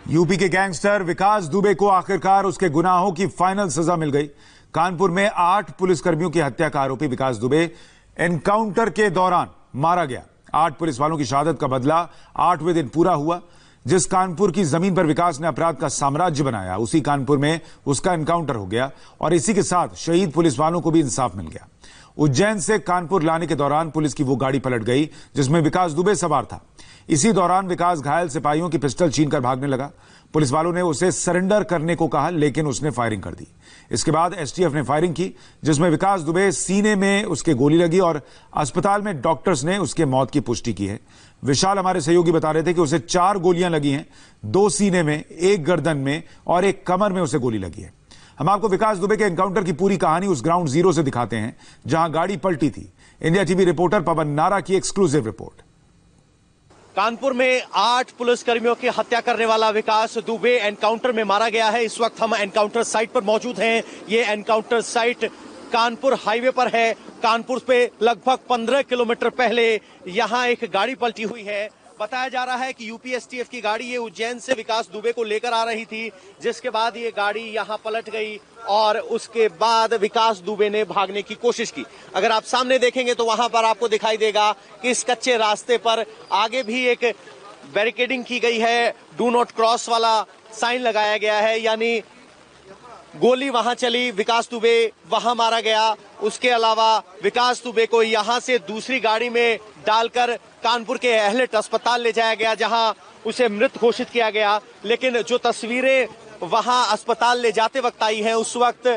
UP के gangster विकास दुबे को आखिरकार उसके गुनाहों की फाइनल सजा मिल गई। कानपुर में 8 पुलिसकर्मियों की हत्या का आरोपी विकास दुबे एनकाउंटर के दौरान मारा गया। 8 पुलिस वालों की शहादत का बदला 8वें दिन पूरा हुआ। जिस कानपुर की जमीन पर विकास ने अपराध का साम्राज्य बनाया, उसी कानपुर में उसका एनकाउंटर हो गया और इसी के साथ शहीद पुलिस वालों को भी इंसाफ मिल गया। उज्जैन से कानपुर लाने के दौरान पुलिस की वो गाड़ी पलट गई जिसमें विकास दुबे सवार था। इसी दौरान विकास घायल सिपाहियों की पिस्टल छीनकर भागने लगा। पुलिस वालों ने उसे सरेंडर करने को कहा, लेकिन उसने फायरिंग कर दी। इसके बाद एसटीएफ ने फायरिंग की, जिसमें विकास दुबे सीने में उसके गोली लगी और अस्पताल में डॉक्टर्स ने उसके मौत की पुष्टि की है। विशाल, हमारे सहयोगी बता रहे थे कि उसे 4 गोलियां लगी हैं, 2 सीने में, 1 गर्दन में और 1 कमर में उसे गोली लगी है। हम आपको विकास दुबे के एनकाउंटर की पूरी कहानी उस ग्राउंड जीरो से दिखाते हैं जहां गाड़ी पलटी थी। इंडिया टीवी रिपोर्टर पवन नारा की एक्सक्लूसिव रिपोर्ट। कानपुर में 8 पुलिसकर्मियों की हत्या करने वाला विकास दुबे एनकाउंटर में मारा गया है। इस वक्त हम एनकाउंटर साइट पर मौजूद हैं। ये एनकाउंटर साइट कानपुर हाईवे पर है। कानपुर पे लगभग 15 किलोमीटर पहले यहाँ एक गाड़ी पलटी हुई है। बताया जा रहा है कि यूपी एसटीएफ की गाड़ी ये उज्जैन से विकास दुबे को लेकर आ रही थी, जिसके बाद ये गाड़ी यहाँ पलट गई और उसके बाद विकास दुबे ने भागने की कोशिश की। अगर आप सामने देखेंगे तो वहां पर आपको दिखाई देगा कि इस कच्चे रास्ते पर आगे भी एक बैरिकेडिंग की गई है, डू नॉट क्रॉस वाला साइन लगाया गया है, यानी गोली वहां चली, विकास दुबे वहां मारा गया। उसके अलावा विकास दुबे को यहां से दूसरी गाड़ी में डालकर कानपुर के एहलेट अस्पताल ले जाया गया, जहां उसे मृत घोषित किया गया। लेकिन जो तस्वीरें वहां अस्पताल ले जाते वक्त आई हैं, उस वक्त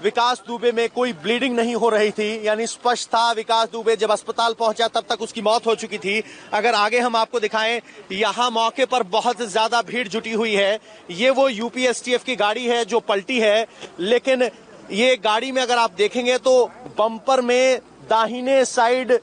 विकास दुबे में कोई ब्लीडिंग नहीं हो रही थी, यानी स्पष्ट था विकास दुबे जब अस्पताल पहुंचा तब तक उसकी मौत हो चुकी थी। अगर आगे हम आपको दिखाएं, यहां मौके पर बहुत ज्यादा भीड़ जुटी हुई है। ये वो यूपी एसटीएफ की गाड़ी है जो पलटी है, लेकिन ये गाड़ी में अगर आप देखेंगे तो बम्पर में दाहिने साइड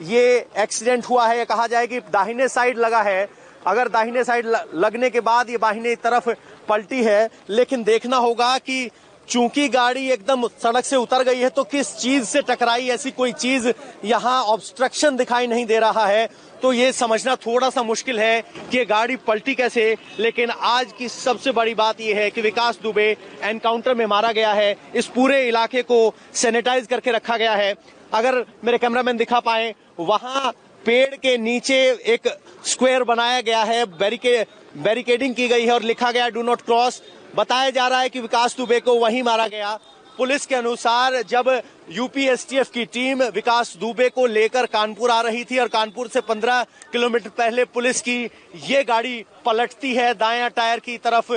ये एक्सीडेंट हुआ है। कहा जाए कि दाहिने साइड लगा है। अगर दाहिने साइड लगने के बाद ये बाहिने तरफ पलटी है, लेकिन देखना होगा कि चूंकि गाड़ी एकदम सड़क से उतर गई है तो किस चीज से टकराई, ऐसी कोई चीज यहाँ ऑब्स्ट्रक्शन दिखाई नहीं दे रहा है, तो ये समझना थोड़ा सा मुश्किल है कि ये गाड़ी पलटी कैसे। लेकिन आज की सबसे बड़ी बात यह है कि विकास दुबे एनकाउंटर में मारा गया है। इस पूरे इलाके को सैनिटाइज करके रखा गया है। अगर मेरे कैमरामैन दिखा पाए, वहां पेड़ के नीचे एक स्क्वायर बनाया गया है, बैरिकेडिंग की गई है और लिखा गया डू नॉट क्रॉस। बताया जा रहा है कि विकास दुबे को वहीं मारा गया। पुलिस के अनुसार जब यूपी एसटीएफ की टीम विकास दुबे को लेकर कानपुर आ रही थी और कानपुर से 15 किलोमीटर पहले पुलिस की ये गाड़ी पलटती है, दायां टायर की तरफ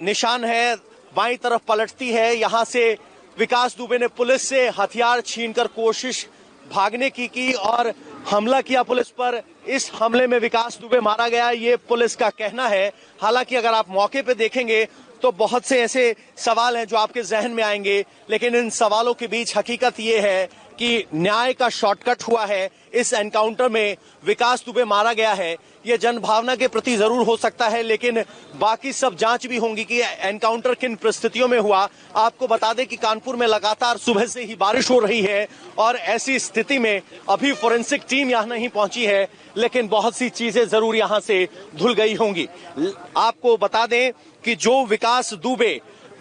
निशान है, बाईं तरफ पलटती है। यहां से विकास दुबे ने पुलिस से हथियार छीनकर कोशिश भागने की और हमला किया पुलिस पर। इस हमले में विकास दुबे मारा गया, ये पुलिस का कहना है। हालांकि अगर आप मौके पे देखेंगे तो बहुत से ऐसे सवाल हैं जो आपके जहन में आएंगे, लेकिन इन सवालों के बीच हकीकत ये है कि न्याय का शॉर्टकट हुआ है। इस एनकाउंटर में विकास दुबे मारा गया है। ये जनभावना के प्रति जरूर हो सकता है, लेकिन बाकी सब जांच भी होंगी कि एनकाउंटर किन परिस्थितियों में हुआ। आपको बता दें कि कानपुर में लगातार सुबह से ही बारिश हो रही है और ऐसी स्थिति में अभी फोरेंसिक टीम यहां नहीं पहुंची है, लेकिन बहुत सी चीजें जरूर यहां से धुल गई होंगी। आपको बता दें कि जो विकास दुबे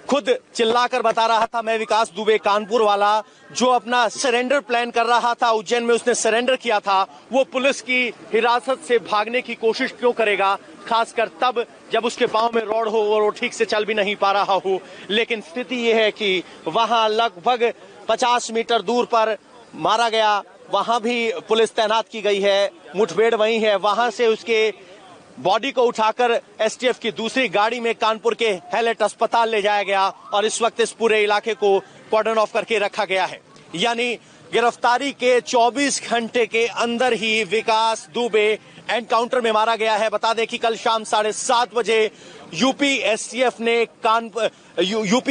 खुद चिल्लाकर बता रहा था, मैं विकास दुबे कानपुर वाला, जो अपना सरेंडर प्लान कर रहा था, उज्जैन में उसने सरेंडर किया था, वो पुलिस की हिरासत से भागने की कोशिश क्यों करेगा, खासकर तब जब उसके पांव में रॉड हो और वो ठीक से चल भी नहीं पा रहा हो। लेकिन स्थिति ये है कि वहां लगभग 50 मीटर दूर पर मारा गया, वहां भी पुलिस तैनात की गई है, मुठभेड़ वहीं है। वहां से उसके बॉडी को उठाकर एसटीएफ की दूसरी गाड़ी में कानपुर के हैलेट अस्पताल ले जाया गया और इस वक्त इस पूरे इलाके को कॉर्डन ऑफ करके रखा गया है। यानी गिरफ्तारी के 24 घंटे के अंदर ही विकास दुबे एनकाउंटर में मारा गया है। बता दें कि कल शाम 7:30 बजे यूपी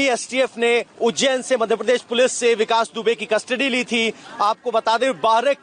एसटीएफ ने उज्जैन से मध्य प्रदेश पुलिस से विकास दुबे की कस्टडी ली थी। आपको बता दें 12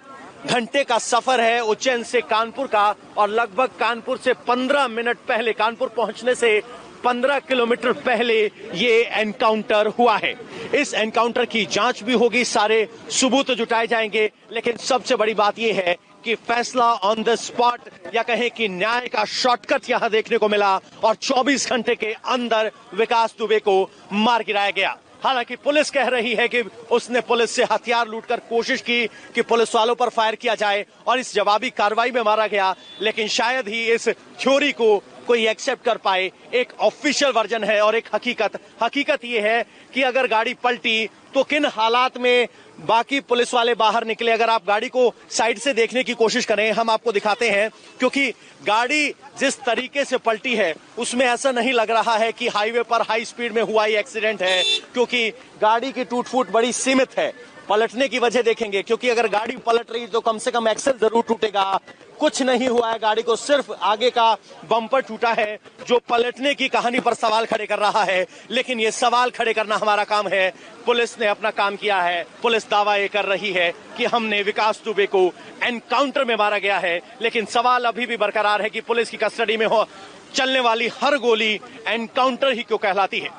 घंटे का सफर है उज्जैन से कानपुर का और लगभग कानपुर से 15 मिनट पहले, कानपुर पहुंचने से 15 किलोमीटर पहले ये एनकाउंटर हुआ है। इस एनकाउंटर की जांच भी होगी, सारे सबूत जुटाए जाएंगे, लेकिन सबसे बड़ी बात यह है कि फैसला ऑन द स्पॉट या कहें कि न्याय का शॉर्टकट यहां देखने को मिला और 24 घंटे के अंदर विकास दुबे को मार गिराया गया। हालांकि पुलिस कह रही है कि उसने पुलिस से हथियार लूटकर कोशिश की कि पुलिस वालों पर फायर किया जाए और इस जवाबी कार्रवाई में मारा गया, लेकिन शायद ही इस थ्योरी को कोई एक्सेप्ट कर पाए। एक ऑफिशियल वर्जन है और एक हकीकत ये है कि अगर गाड़ी पलटी तो किन हालात में बाकी पुलिस वाले बाहर निकले। अगर आप गाड़ी को साइड से देखने की कोशिश करें, हम आपको दिखाते हैं, क्योंकि गाड़ी जिस तरीके से पलटी है उसमें ऐसा नहीं लग रहा है कि हाईवे पर हाई स्पीड में हुआ ही एक्सीडेंट है, क्योंकि गाड़ी की टूट फूट बड़ी सीमित है। पलटने की वजह देखेंगे, क्योंकि अगर गाड़ी पलट रही तो कम से कम एक्सेल जरूर टूटेगा। कुछ नहीं हुआ है, गाड़ी को सिर्फ आगे का बम्पर टूटा है जो पलटने की कहानी पर सवाल खड़े कर रहा है। लेकिन ये सवाल खड़े करना हमारा काम है। पुलिस ने अपना काम किया है। पुलिस दावा ये कर रही है कि हमने विकास दुबे को एनकाउंटर में मारा गया है, लेकिन सवाल अभी भी बरकरार है कि पुलिस की कस्टडी में हो चलने वाली हर गोली एनकाउंटर ही क्यों कहलाती है।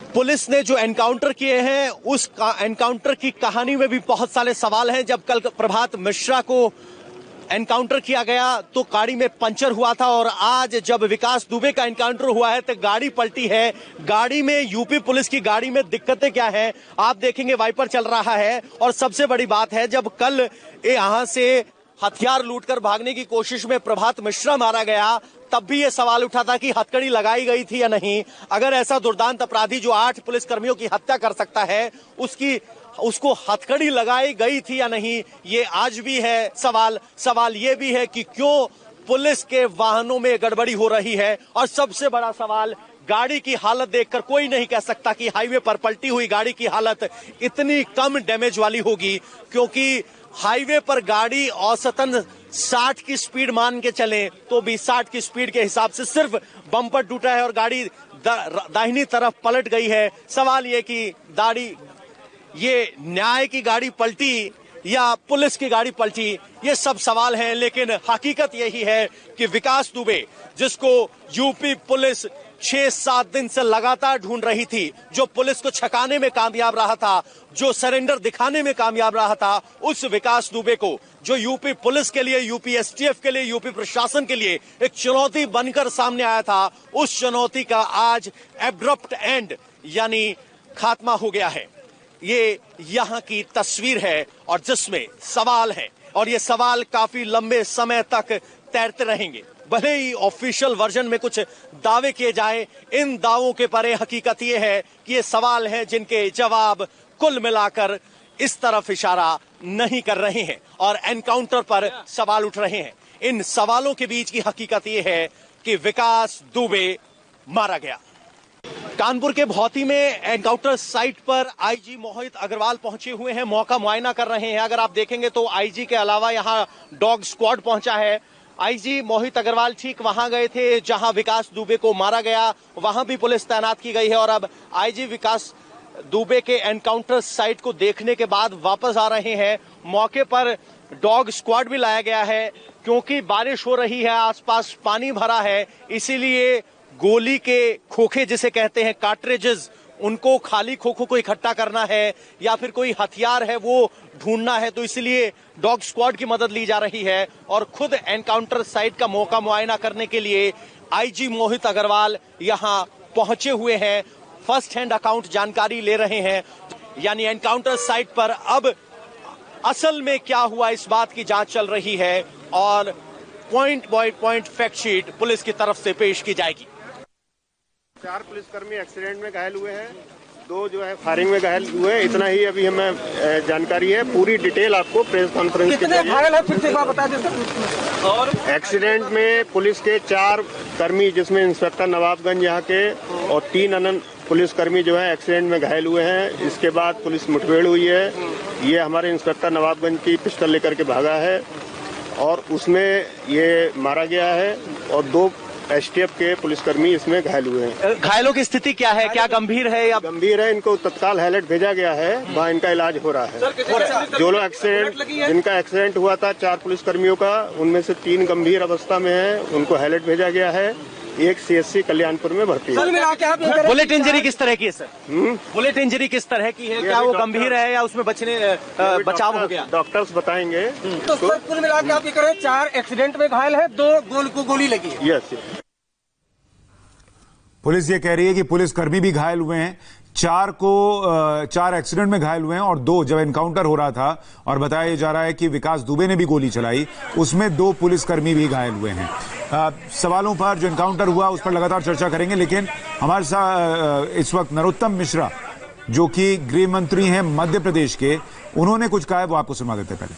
पुलिस ने जो एनकाउंटर किए हैं उस एनकाउंटर की कहानी में भी बहुत सारे सवाल हैं। जब कल प्रभात मिश्रा को एनकाउंटर किया गया तो गाड़ी में पंचर हुआ था, और आज जब विकास दुबे का एनकाउंटर हुआ है तो गाड़ी पलटी है। गाड़ी में, यूपी पुलिस की गाड़ी में दिक्कतें क्या हैं आप देखेंगे, वाइपर चल रहा है। और सबसे बड़ी बात है, जब कल यहां से हथियार लूटकर भागने की कोशिश में प्रभात मिश्रा मारा गया तब भी यह सवाल उठा था कि हथकड़ी लगाई गई थी या नहीं। अगर ऐसा दुर्दांत अपराधी जो 8 पुलिसकर्मियों की हत्या कर सकता है उसको हथकड़ी लगाई गई थी या नहीं, ये आज भी है सवाल ये भी है कि क्यों पुलिस के वाहनों में गड़बड़ी हो रही है। और सबसे बड़ा सवाल, गाड़ी की हालत देखकर कोई नहीं कह सकता कि हाईवे पर पलटी हुई गाड़ी की हालत इतनी कम डैमेज वाली होगी, क्योंकि हाईवे पर गाड़ी औसतन 60 की स्पीड मान के चले तो भी 60 की स्पीड के हिसाब से सिर्फ बम्पर टूटा है और गाड़ी दाहिनी तरफ पलट गई है। सवाल ये कि ये न्याय की गाड़ी पलटी या पुलिस की गाड़ी पलटी, ये सब सवाल हैं। लेकिन हकीकत यही है कि विकास दुबे, जिसको यूपी पुलिस 6-7 दिन से लगातार ढूंढ रही थी, जो पुलिस को छकाने में कामयाब रहा था, जो सरेंडर दिखाने में कामयाब रहा था, उस विकास दुबे को, जो यूपी पुलिस के लिए, यूपी एसटीएफ के लिए, यूपी प्रशासन के लिए एक चुनौती बनकर सामने आया था, उस चुनौती का आज एब्रप्ट एंड यानी खात्मा हो गया है। ये यहाँ की तस्वीर है और जिसमें सवाल है, और ये सवाल काफी लंबे समय तक तैरते रहेंगे। भले ही ऑफिशियल वर्जन में कुछ दावे किए जाए, इन दावों के परे हकीकत ये है कि ये सवाल हैं जिनके जवाब कुल मिलाकर इस तरफ इशारा नहीं कर रहे हैं और एनकाउंटर पर सवाल उठ रहे हैं। इन सवालों के बीच की हकीकत ये है कि विकास दुबे मारा गया। कानपुर के भौती में एनकाउंटर साइट पर आईजी मोहित अग्रवाल पहुंचे हुए हैं, मौका मुआयना कर रहे हैं। अगर आप देखेंगे तो आईजी के अलावा यहां डॉग स्क्वाड पहुंचा है। आईजी मोहित अग्रवाल ठीक वहां गए थे जहां विकास दुबे को मारा गया, वहां भी पुलिस तैनात की गई है। और अब आईजी विकास दुबे के एनकाउंटर साइट को देखने के बाद वापस आ रहे हैं। मौके पर डॉग स्क्वाड भी लाया गया है, क्योंकि बारिश हो रही है, आसपास पानी भरा है, इसीलिए गोली के खोखे जिसे कहते हैं कार्ट्रिजेस, उनको खाली खोखों को इकट्ठा करना है या फिर कोई हथियार है वो ढूंढना है, तो इसलिए डॉग स्क्वाड की मदद ली जा रही है। और खुद एनकाउंटर साइट का मौका मुआयना करने के लिए आईजी मोहित अग्रवाल यहां पहुंचे हुए हैं, फर्स्ट हैंड अकाउंट जानकारी ले रहे हैं। यानी एनकाउंटर साइट पर अब असल में क्या हुआ इस बात की जांच चल रही है और point by point fact sheet police की तरफ से पेश की जाएगी। 4 पुलिसकर्मी एक्सीडेंट में घायल हुए हैं, 2 जो है फायरिंग में घायल हुए हैं। इतना ही अभी हमें जानकारी है, पूरी डिटेल आपको प्रेस कॉन्फ्रेंस कितने घायल है फिर से एक बार बता दें। और एक्सीडेंट में पुलिस के 4 कर्मी, जिसमें इंस्पेक्टर नवाबगंज यहाँ के और 3 अन्य पुलिसकर्मी जो है एक्सीडेंट में घायल हुए हैं। इसके बाद पुलिस मुठभेड़ हुई है। ये हमारे इंस्पेक्टर नवाबगंज की पिस्टल लेकर के भागा है और उसमें ये मारा गया है, और 2 एसटीएफ के पुलिसकर्मी इसमें घायल हुए हैं। घायलों की स्थिति क्या है, क्या गंभीर है या गंभीर है? इनको तत्काल हाईलाइट भेजा गया है, वहाँ इनका इलाज हो रहा है। जो लोग जिनका एक्सीडेंट हुआ था 4 पुलिसकर्मियों का, उनमें से 3 गंभीर अवस्था में है, उनको हाईलाइट भेजा गया है। एक CSC कल्याणपुर में भर्ती है। कुल मिला के आप ये करें बुलेट इंजरी किस तरह की है सर? बुलेट इंजरी किस तरह की है? क्या वो गंभीर है या उसमें बचाव हो गया? डॉक्टर्स बताएंगे। तो सर कुल मिला के आप ये करें 4 एक्सीडेंट में घायल है, 2 गोली लगी है। यस। पुलिस ये कह रही है कि पुलिसकर्मी भी घायल हुए हैं, 4 एक्सीडेंट में घायल हुए हैं और 2 जब एनकाउंटर हो रहा था और बताया जा रहा है कि विकास दुबे ने भी गोली चलाई, उसमें 2 पुलिसकर्मी भी घायल हुए हैं। सवालों पर जो एनकाउंटर हुआ उस पर लगातार चर्चा करेंगे, लेकिन हमारे साथ इस वक्त नरोत्तम मिश्रा जो कि गृह मंत्री हैं मध्य प्रदेश के, उन्होंने कुछ कहा है, वो आपको सुना देते पहले।